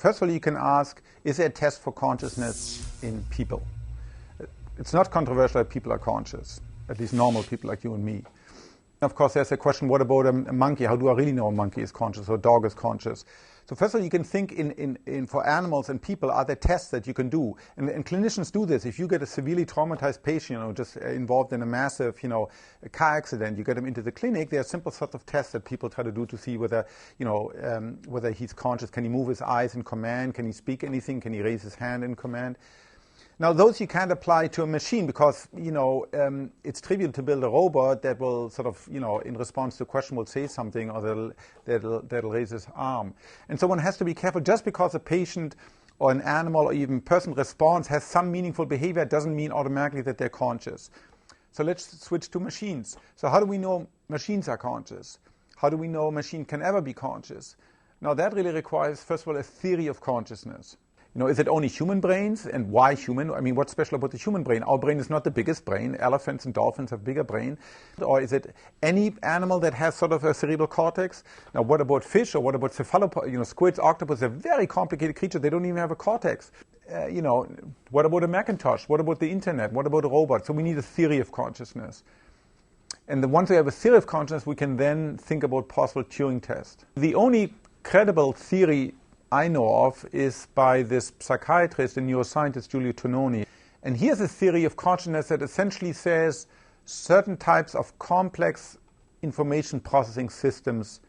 First of all, you can ask, is there a test for consciousness in people? It's not controversial that people are conscious, at least normal people like you and me. Of course, there's a question, what about a monkey? How do I really know a monkey is conscious or a dog is conscious? So first of all, you can think for animals and people, are there tests that you can do? And clinicians do this. If you get a severely traumatized patient, just involved in a massive, a car accident, you get them into the clinic, there are simple sorts of tests that people try to do to see whether, whether he's conscious. Can he move his eyes in command? Can he speak anything? Can he raise his hand in command? Now, those you can't apply to a machine because, it's trivial to build a robot that will sort of, in response to a question will say something or that'll raise his arm. And so one has to be careful. Just because a patient or an animal or even person responds, has some meaningful behavior, doesn't mean automatically that they're conscious. So let's switch to machines. So how do we know machines are conscious? How do we know a machine can ever be conscious? Now, that really requires, first of all, a theory of consciousness. Is it only human brains? And why human? I mean, what's special about the human brain? Our brain is not the biggest brain. Elephants and dolphins have bigger brain. Or is it any animal that has sort of a cerebral cortex? Now, what about fish? Or what about cephalopods? Squids, octopus, they're very complicated creatures. They don't even have a cortex. What about a Macintosh? What about the internet? What about a robot? So we need a theory of consciousness. And once we have a theory of consciousness, we can then think about possible Turing test. The only credible theory I know of is by this psychiatrist and neuroscientist, Giulio Tononi. And here's a theory of consciousness that essentially says certain types of complex information processing systems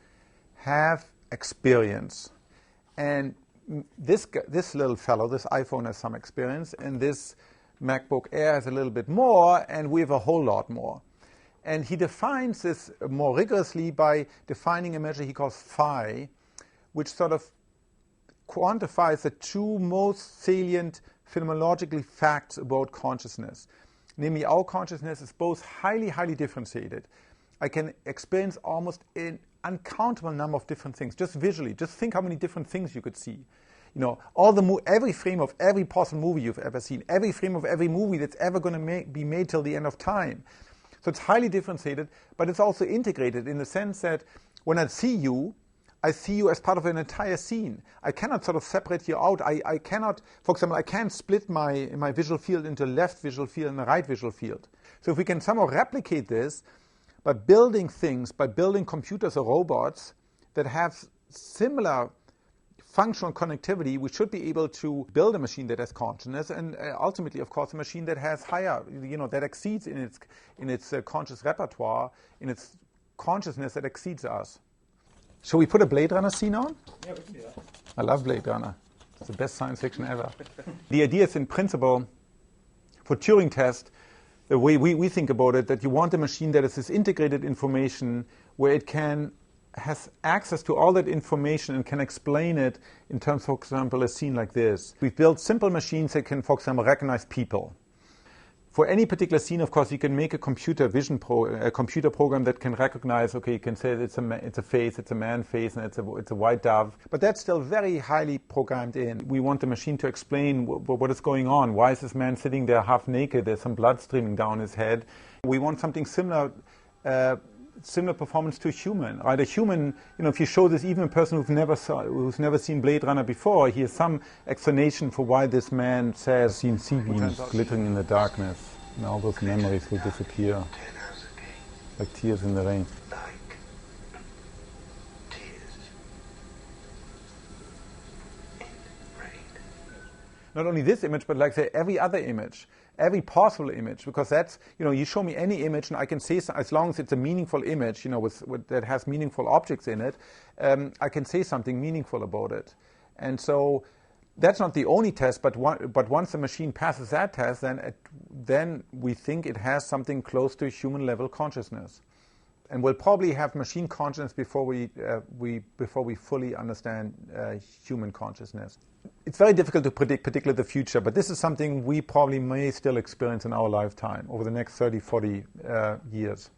have experience. And this little fellow, this iPhone has some experience, and this MacBook Air has a little bit more, and we have a whole lot more. And he defines this more rigorously by defining a measure he calls phi, which sort of quantifies the two most salient phenomenological facts about consciousness. Namely, our consciousness is both highly, highly differentiated. I can experience almost an uncountable number of different things, just visually. Just think how many different things you could see. Every frame of every possible movie you've ever seen, every frame of every movie that's ever going to be made till the end of time. So it's highly differentiated, but it's also integrated in the sense that when I see you as part of an entire scene. I cannot sort of separate you out. I cannot, for example, I can't split my visual field into a left visual field and a right visual field. So if we can somehow replicate this by building things, by building computers or robots that have similar functional connectivity, we should be able to build a machine that has consciousness and ultimately, of course, a machine that has higher, that exceeds in its conscious repertoire, in its consciousness that exceeds us. Shall we put a Blade Runner scene on? Yeah, we can do that. I love Blade Runner. It's the best science fiction ever. The idea is, in principle, for Turing test, the way we think about it, that you want a machine that is this integrated information where it has access to all that information and can explain it in terms, for example, a scene like this. We've built simple machines that can, for example, recognize people. For any particular scene, of course, you can make a computer program that can recognize, okay, you can say it's a face, it's a man face, and it's a white dove. But that's still very highly programmed in. We want the machine to explain what is going on. Why is this man sitting there half naked? There's some blood streaming down his head. We want something similar performance to a human, right? A human, if you show this even a person who's never seen Blade Runner before, he has some explanation for why this man says seen sea beams glittering in the darkness, and all those memories will disappear like tears in the rain. Not only this image, but like say every other image. Every possible image, because that's, you show me any image and I can say, as long as it's a meaningful image, that has meaningful objects in it, I can say something meaningful about it. And so that's not the only test, but once the machine passes that test, then we think it has something close to human level consciousness. And we'll probably have machine consciousness before we fully understand human consciousness. It's very difficult to predict particularly the future, but this is something we probably may still experience in our lifetime over the next 30, 40 years.